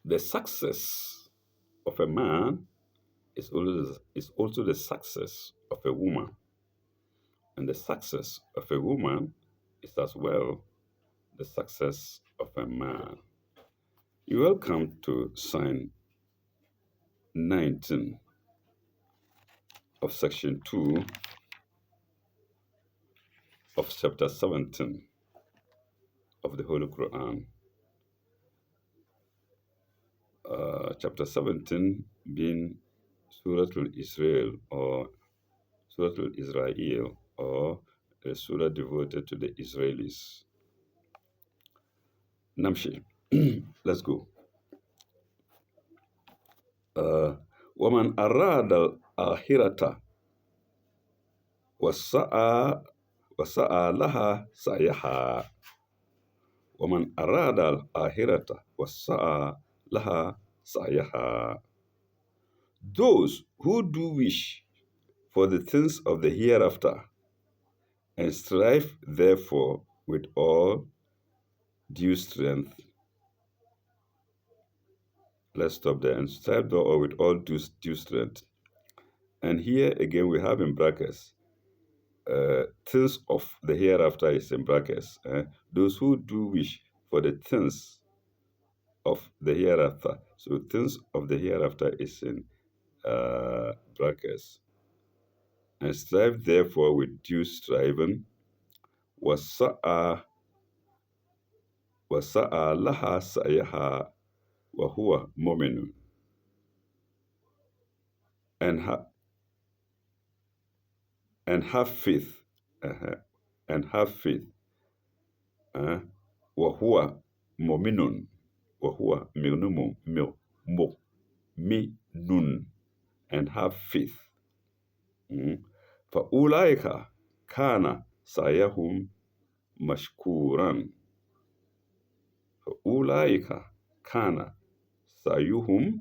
The success of a man is also the success of a woman, and the success of a woman is as well the success of a man. You're welcome to sign 19 of section 2 of chapter 17 of the Holy Quran. Chapter 17 being Suratul Israel or Suratul Israel or a surah devoted to the Israelis. Namshi, let's go. ومن أراد الآخرة وسعى لها سعيها ومن أراد الآخرة وسعى لها سعيها. Those who do wish for the things of the hereafter and strive therefore with all due strength. Let's stop there. And strive therefore with all due strength. And here again we have in brackets, things of the hereafter is in brackets. Those who do wish for the things of the hereafter. So things of the hereafter is in brackets. And strive therefore with due striving. وَسَعَى لَهَا سَعْيَهَا وَهُوَ مُؤْمِنٌ. And have faith. And have faith. وَهُوَ مُؤْمِنٌ. وَهُوَ مُؤْمِنٌ. And have faith. فَأُولَٰئِكَ كَانَ سَعْيُهُمْ مَشْكُورًا. فَأُولَٰئِكَ كَانَ سَعْيُهُمْ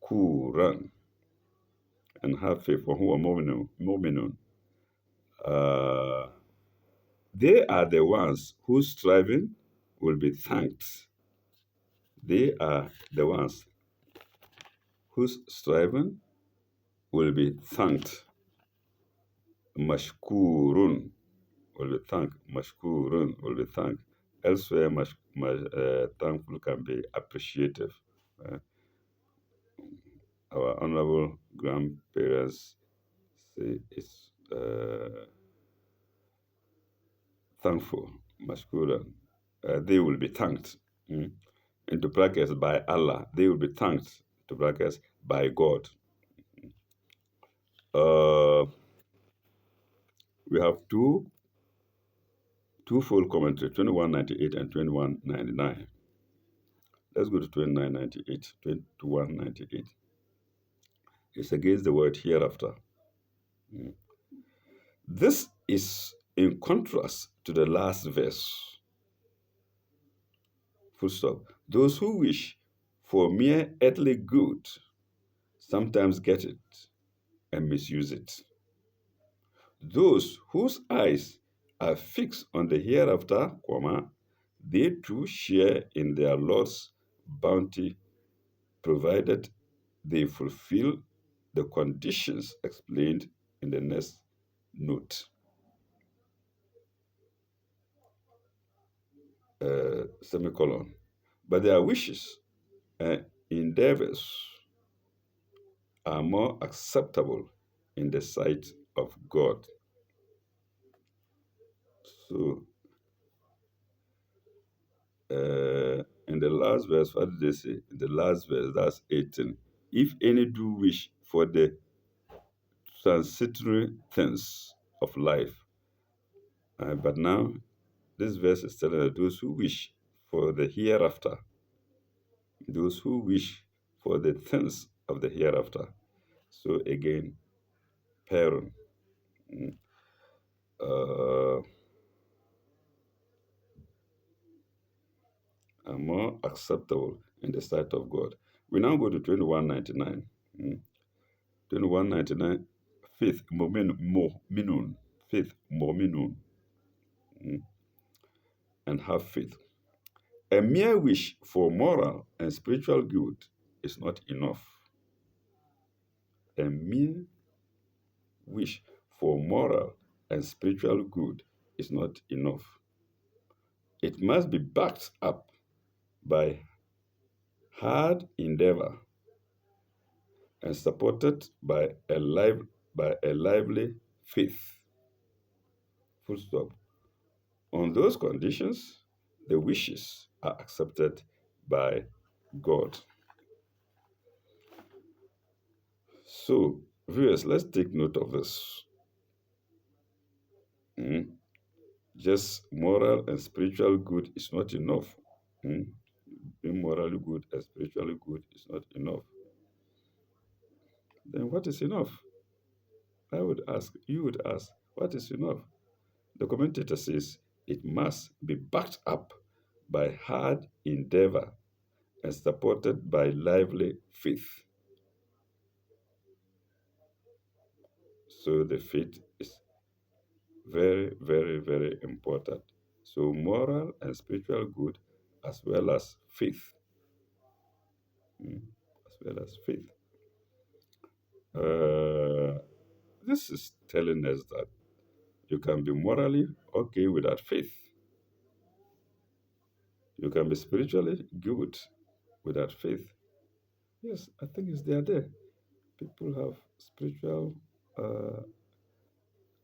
مَشْكُورًا. And have faith. وَهُوَ مُؤْمِنٌ. They are the ones whose striving will be thanked. They are the ones whose striving will be thanked. Mashkurun will be thanked. Mashkurun will be thanked. Elsewhere, thankful can be appreciative. Our honorable grandparents say it's thankful. Mashkuran. They will be thanked. Into brackets by Allah. They will be thanked. Into brackets by God. We have two full commentary, 2198 and 2199. Let's go to 2998, 2198. It's against the word hereafter. This is in contrast to the last verse. Full stop. Those who wish for mere earthly good sometimes get it and misuse it. Those whose eyes are fixed on the hereafter, they too share in their Lord's bounty, provided they fulfill the conditions explained in the next note. Semicolon. But their wishes and endeavors are more acceptable in the sight of God. So, in the last verse, what did they say? In the last verse, that's 18. If any do wish for the transitory things of life, but now this verse is telling us those who wish for the hereafter, those who wish for the things of the hereafter. So again, parent, are more acceptable in the sight of God. We now go to 2199. 2199, faith, minun, faith, minun, and have faith. A mere wish for moral and spiritual good is not enough. A mere wish for moral and spiritual good is not enough. It must be backed up by hard endeavor and supported by a lively faith. Full stop. On those conditions, the wishes are accepted by God. So, viewers, let's take note of this. Mm. Just moral and spiritual good is not enough. Mm. Being morally good and spiritually good is not enough. Then what is enough? I would ask, you would ask, what is enough? The commentator says it must be backed up by hard endeavor and supported by lively faith. So the faith is very, very, very important. So moral and spiritual good as well as faith. As well as faith. This is telling us that you can be morally okay without faith. You can be spiritually good without faith. Yes, I think it's there. People have spiritual, uh,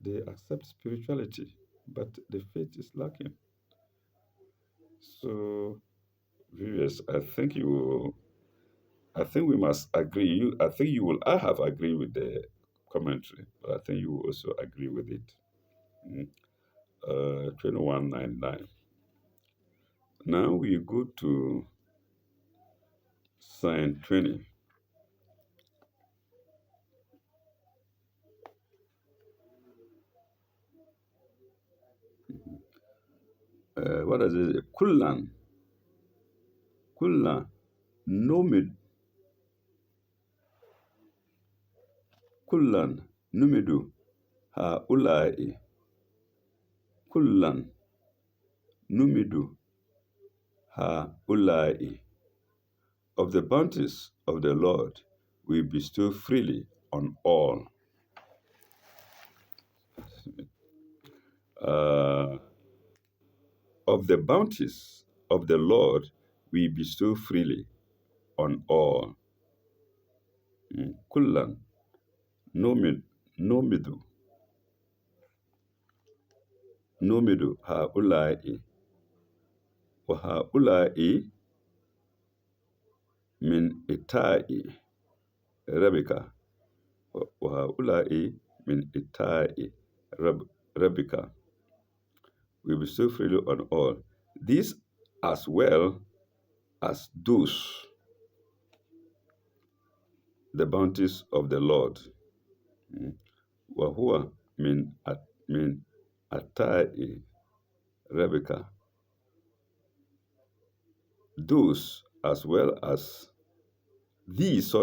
they accept spirituality, but the faith is lacking. So, viewers, I think we must agree. I think you will, I have agreed with the commentary, but I think you will also agree with it. 2199. Now we go to sign 20. What is it? Kullan, nomid, Kullan, numidu, ha ulai, Kullan, numidu, ha ulai. Of the bounties of the Lord we bestow freely on all. Uh, of the bounties of the Lord we bestow freely on all. Kullan, nomidu, nomidu, ha ulai, wa ha ulai min itai, Rebecca, wa ha ulai min itai, Rebecca. We bestow freely on all. These as well as those, the bounties of the Lord. Wahua min atai Rebecca. Those as well as these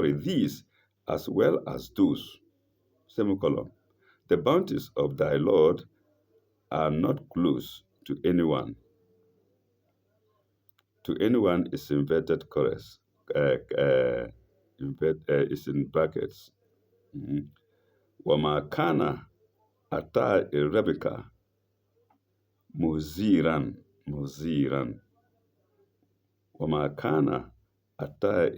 as well as those. Semicolon. The bounties of thy Lord are not close to anyone. To anyone is inverted chorus. Is in brackets. Wama kana ata Rebecca muziran. Wama kana ata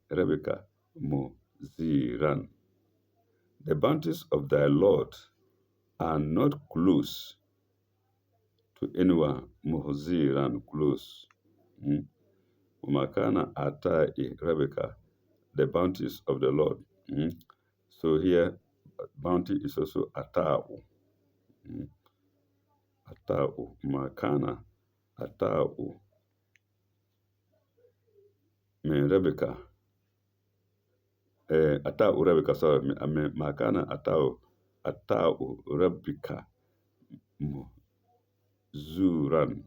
Rebecca muziran. The bounties of thy Lord are not close to anyone. Muziran, close. Wama kana ata Rebecca, the bounties of the Lord. So here, bounty is also ata'u. Ata'u, makana, ata'u, min Rebecca. Ata'u Rebecca, sorry, makana ata'u Rebecca, zuran.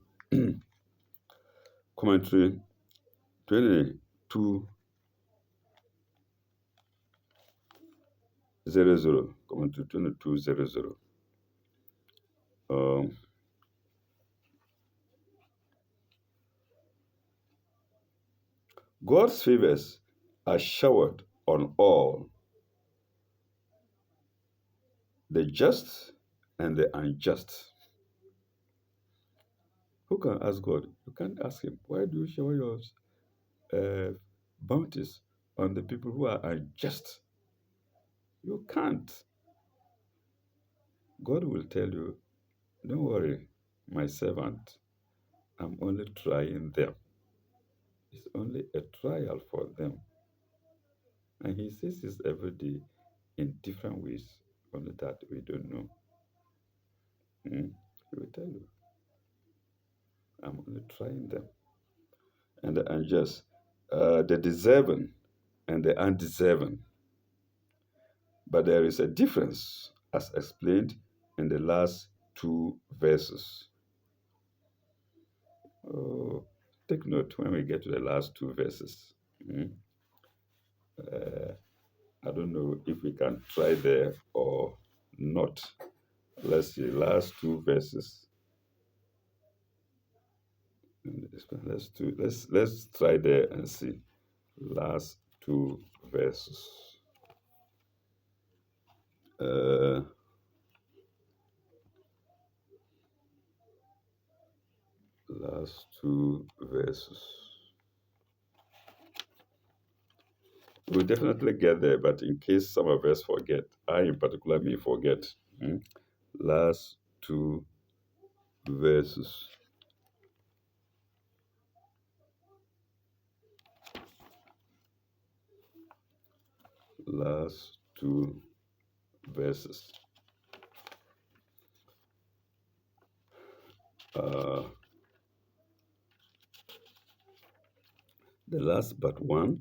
Commentary 2200. Commentary 2200. Um, God's favors are showered on all, the just and the unjust. Who can ask God? You can't ask Him. Why do you shower your uh, bounties on the people who are unjust? You can't. God will tell you, don't worry, my servant, I'm only trying them. It's only a trial for them. And He says this every day in different ways, only that we don't know. He will tell you, I'm only trying them. And the unjust, the deserving and the undeserving. But there is a difference, as explained in the last two verses. Oh, take note when we get to the last two verses. Mm. Uh, I don't know if we can try there or not. Let's see, last two verses. Let's try there and see. Last two verses. Uh, last two verses. We'll definitely get there, but in case some of us forget, I in particular may forget. Mm. Last two verses. Last two verses. Uh, the last but one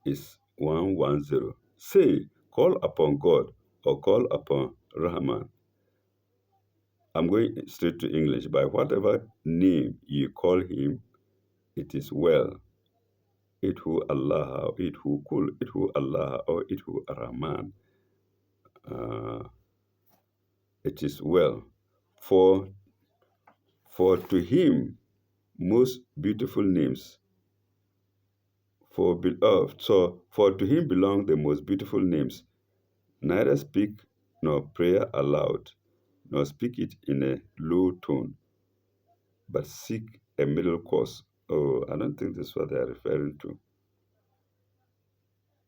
is 110. Say, call upon God or call upon Rahman. I'm going straight to English. By whatever name you call him, it is well. Idhu Allah, Idhu Kul, Idhu Allah, or Idhu Rahman. Uh, it is well. For, for to him most beautiful names. For to him belong the most beautiful names. Neither speak nor prayer aloud, nor speak it in a low tone, but seek a middle course. Oh, I don't think this is what they are referring to.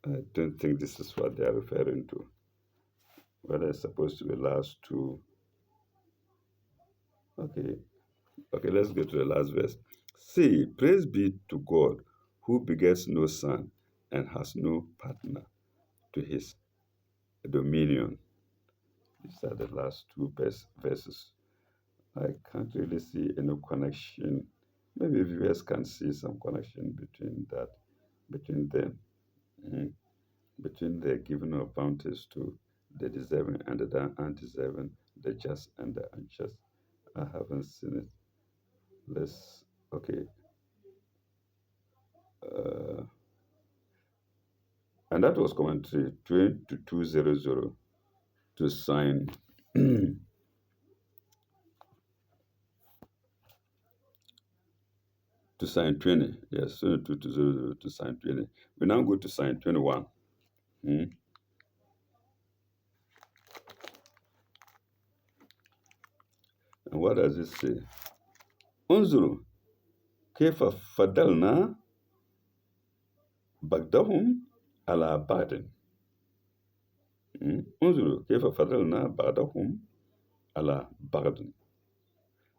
I don't think this is what they are referring to. Whether it's supposed to be last two. Okay. Okay, let's go to the last verse. Say, praise be to God who begets no son and has no partner to his dominion. These are the last two verses. I can't really see any connection. Maybe viewers can see some connection between them, mm, between the giving of bounties to the deserving and the undeserving, the just and the unjust. I haven't seen it. Okay. Uh, and that was commentary 2200 to sign to sign 20. Yes, 2200 to sign 20. We now go to sign 21. Mm. And what does it say? انظروا كيف فضلنا بعضهم على بعض. انظروا كيف فضلنا بعضهم على بعض.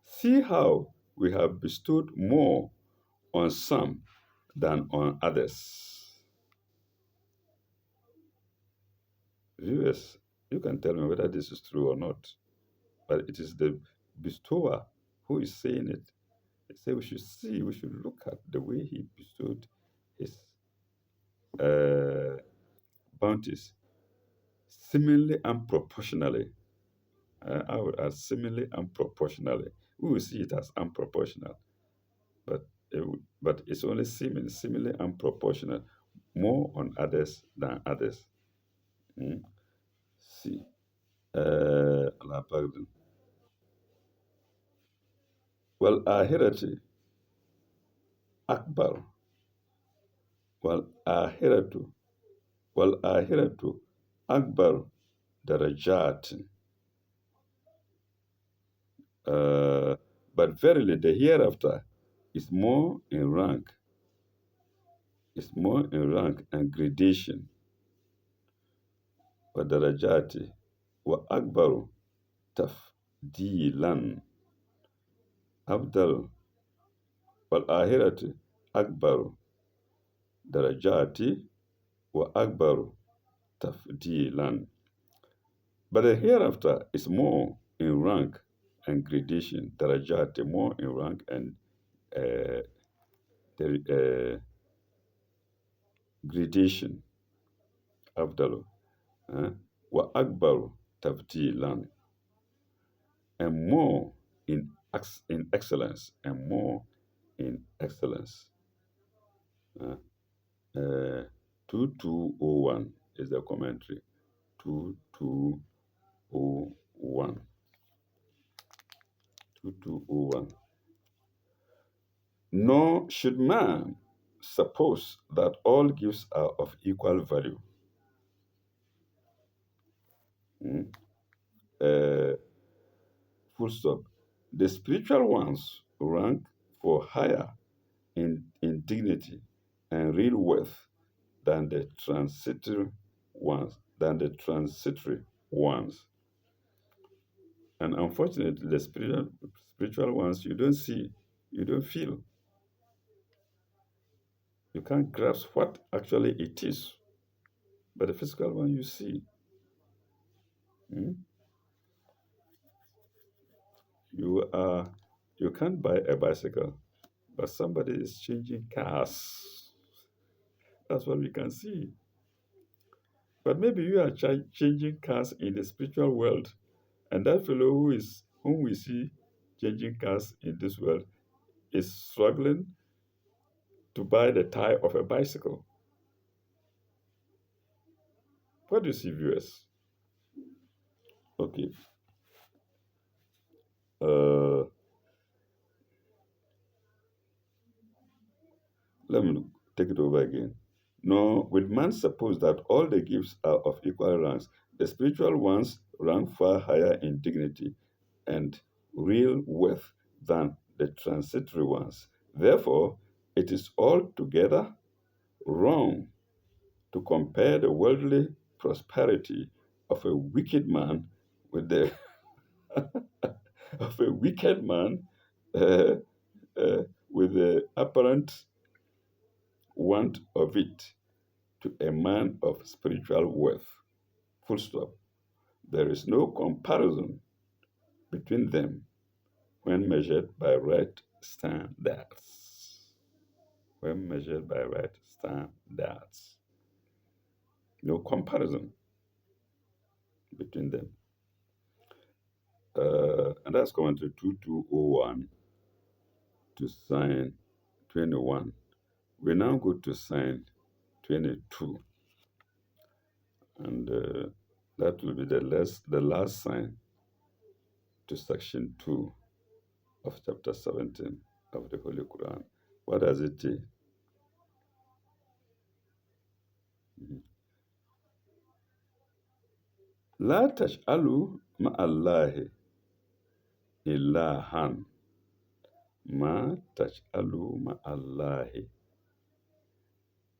See how we have bestowed more on some than on others. Viewers, you can tell me whether this is true or not, but it is the bestower who is saying it. He said we should look at the way he bestowed his uh, bounties seemingly and proportionally. I would add seemingly and proportionally. We will see it as unproportional, but it's only seemingly unproportional, more on others than others. Mm. See, Allah pardon. Well, ahirati akbar والآخرة والآخرة أكبر درجات. Uh, but verily the hereafter is more in rank, and gradation. وَدَرَجَاتِ وَأَكْبَرُ تَفْضِيلًا أفضل والآخرة أكبر درجات وأكبر تفضيلا. But the hereafter is more in rank and gradation. Darajat, more in rank and uh, gradation. Afdalu. Wa akbaru tafdilan. And more in excellence. And more in excellence. Uh, uh, 2201 is the commentary. 2201. 2201. Nor should man suppose that all gifts are of equal value. Mm. Uh, Full stop. The spiritual ones rank for higher in dignity and real worth than the transitory ones. And unfortunately, the spiritual ones you don't see, you don't feel, you can't grasp what actually it is. But the physical one you see. Mm? You can't buy a bicycle, but somebody is changing cars. That's what we can see. But maybe you are changing cars in the spiritual world, and that fellow whom we see changing cars in this world is struggling to buy the tire of a bicycle. What do you see, viewers? Okay. Uh, Let me take it over again. Nor will man suppose that all the gifts are of equal ranks. The spiritual ones rank far higher in dignity and real worth than the transitory ones. Therefore, it is altogether wrong to compare the worldly prosperity of a wicked man with the of a wicked man uh, with the apparent want of it to a man of spiritual worth. Full stop. There is no comparison between them when measured by right standards. When measured by right standards. No comparison between them. And that's going to 2201 to sign 21. We now go to sign 22. And that will be the last sign to section 2 of chapter 17 of the Holy Quran. What does it say? لا تجعلوا مع الله إلها ما تجعلوا مع الله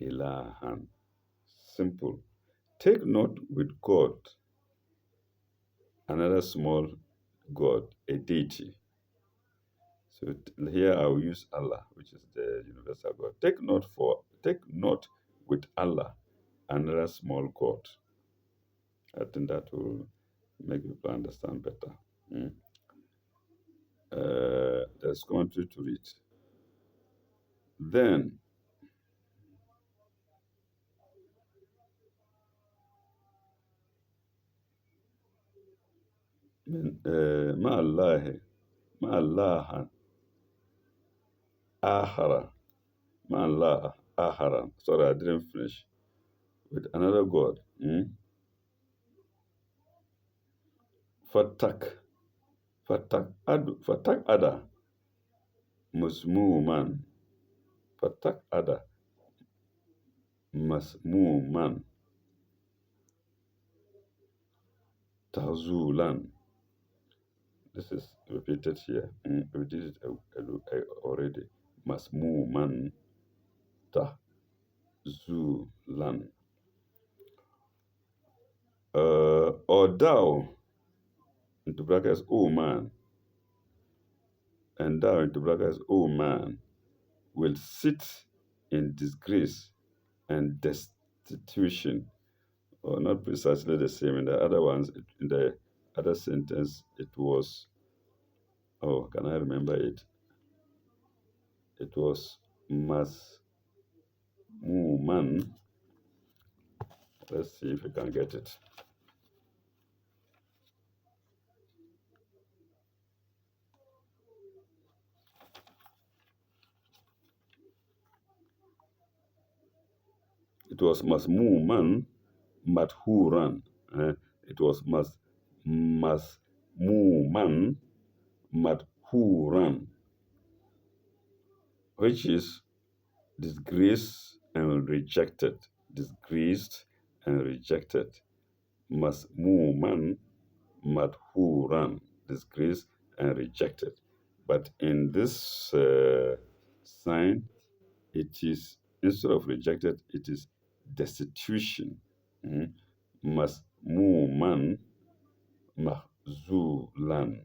إلها. Simple. Take not with God another small God, a deity. So here I will use Allah, which is the universal God. Take not with Allah another small God. I think that will make people understand better. Mm. Let's continue to read. Then, مع الله آخر, مع الله آخر. Sorry, I didn't finish. With another God. Fatak, fatak ada musmuman. Fatak ada masmuman tazulan. This is repeated here. We did it already. Masmuman tazulan. Or thou, into brackets, O man, and thou, into brackets, O man, will sit in disgrace and destitution. Or not precisely the same. In the other ones, in the other sentence, it was, oh, can I remember it? It was masmuman. Let's see if we can get it. It was masmuman madhuran. It was masmuman madhuran, which is disgraced and rejected. Disgraced and rejected. Masmuman madhuran, disgraced and rejected. But in this sign, it is, instead of rejected, it is destitution. Mm. Masmuman mahzulan,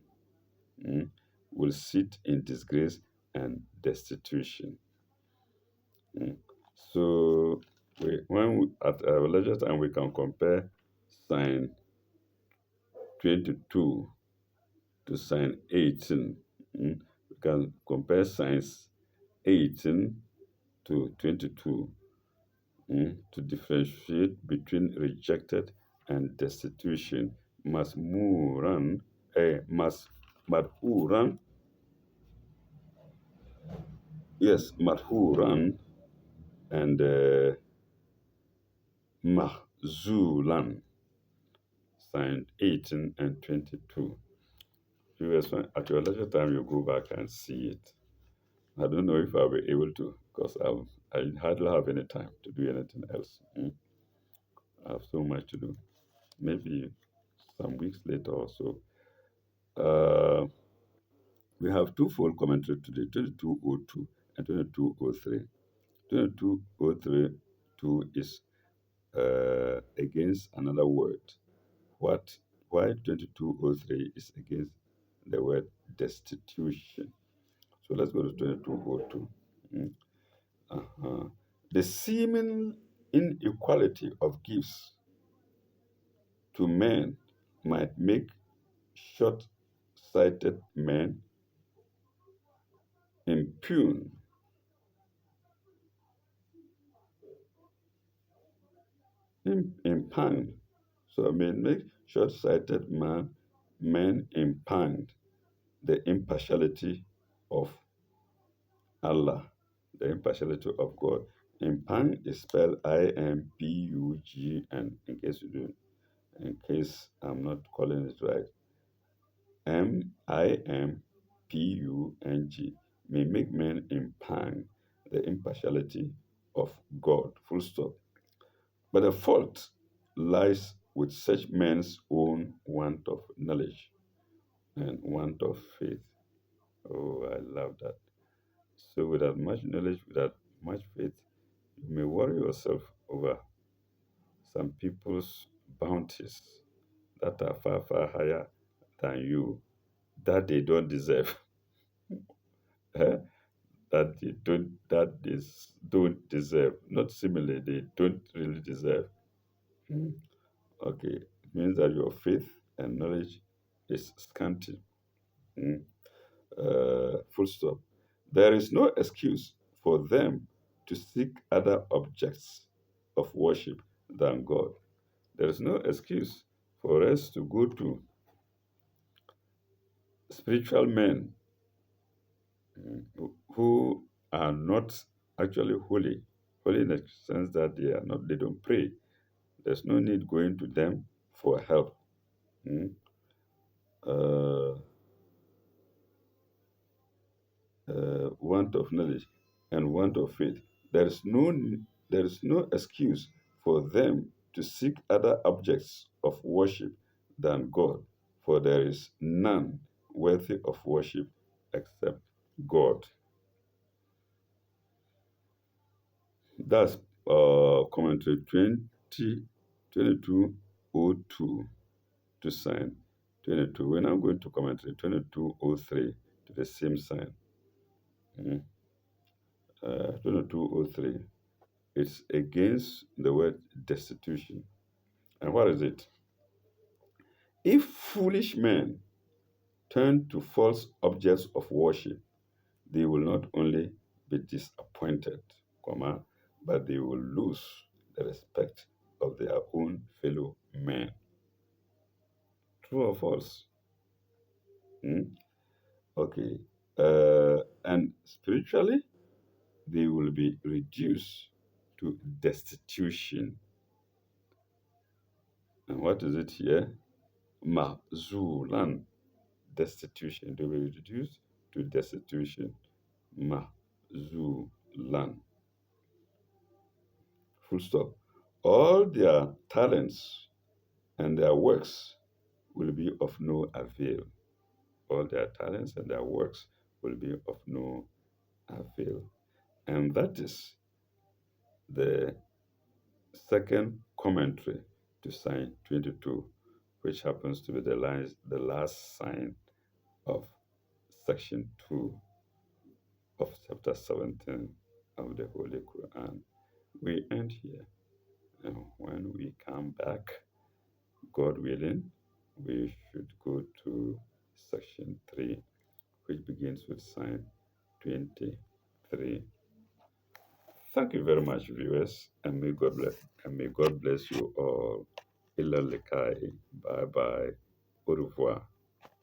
will sit in disgrace and destitution. So at our leisure time, we can compare sign 22 to sign 18. We can compare signs 18 to 22 to differentiate between rejected and destitution. Masmuran, madhuran, yes, madhuran and mahzulan, signed 18 and 22. At your leisure time, you go back and see it. I don't know if I'll be able to, because I hardly have any time to do anything else. I have so much to do. Maybe some weeks later or so. Uh, we have two full commentary today, 2202 and 2203. 2203 is against another word. Why 2203 is against the word destitution? So let's go to 2202. Uh-huh. The seeming inequality of gifts to men might make short sighted men impugn impugn. So I mean, make short-sighted men impugn the impartiality of Allah, the impartiality of God. Impugn is spelled Impugn. In case I'm not calling it right, Mimpung may make men impugn the impartiality of God. Full stop. But the fault lies with such men's own want of knowledge and want of faith. Oh, I love that. So, without much knowledge, without much faith, you may worry yourself over some people's bounties that are far, far higher than you, that they don't deserve, eh? Don't deserve. Not similarly, they don't really deserve. Hmm. Okay, it means that your faith and knowledge is scanty. Mm. Full stop. There is no excuse for them to seek other objects of worship than God. There is no excuse for us to go to spiritual men who are not actually holy. Holy in the sense that they don't pray. There's no need going to them for help. Mm. Uh, want of knowledge and want of faith. There is there is no excuse for them to seek other objects of worship than God, for there is none worthy of worship except God. That's commentary 2202 to sign 22. We're now going to commentary 2203 to the same sign. 2203. It's against the word destitution. And what is it? If foolish men turn to false objects of worship, they will not only be disappointed, comma, but they will lose the respect of their own fellow men. True or false? Hmm? Okay. And spiritually, they will be reduced to destitution. And what is it here? Mahzulan, destitution. They will be reduced to destitution. Mahzulan. Full stop. All their talents and their works will be of no avail. All their talents and their works will be of no avail. And that is the second commentary to sign 22, which happens to be the last sign of section 2 of chapter 17 of the Holy Quran. We end here. And when we come back, God willing, we should go to section 3, which begins with sign 23. Thank you very much, viewers, and may God bless you all. Ila likai. Bye bye. Au revoir.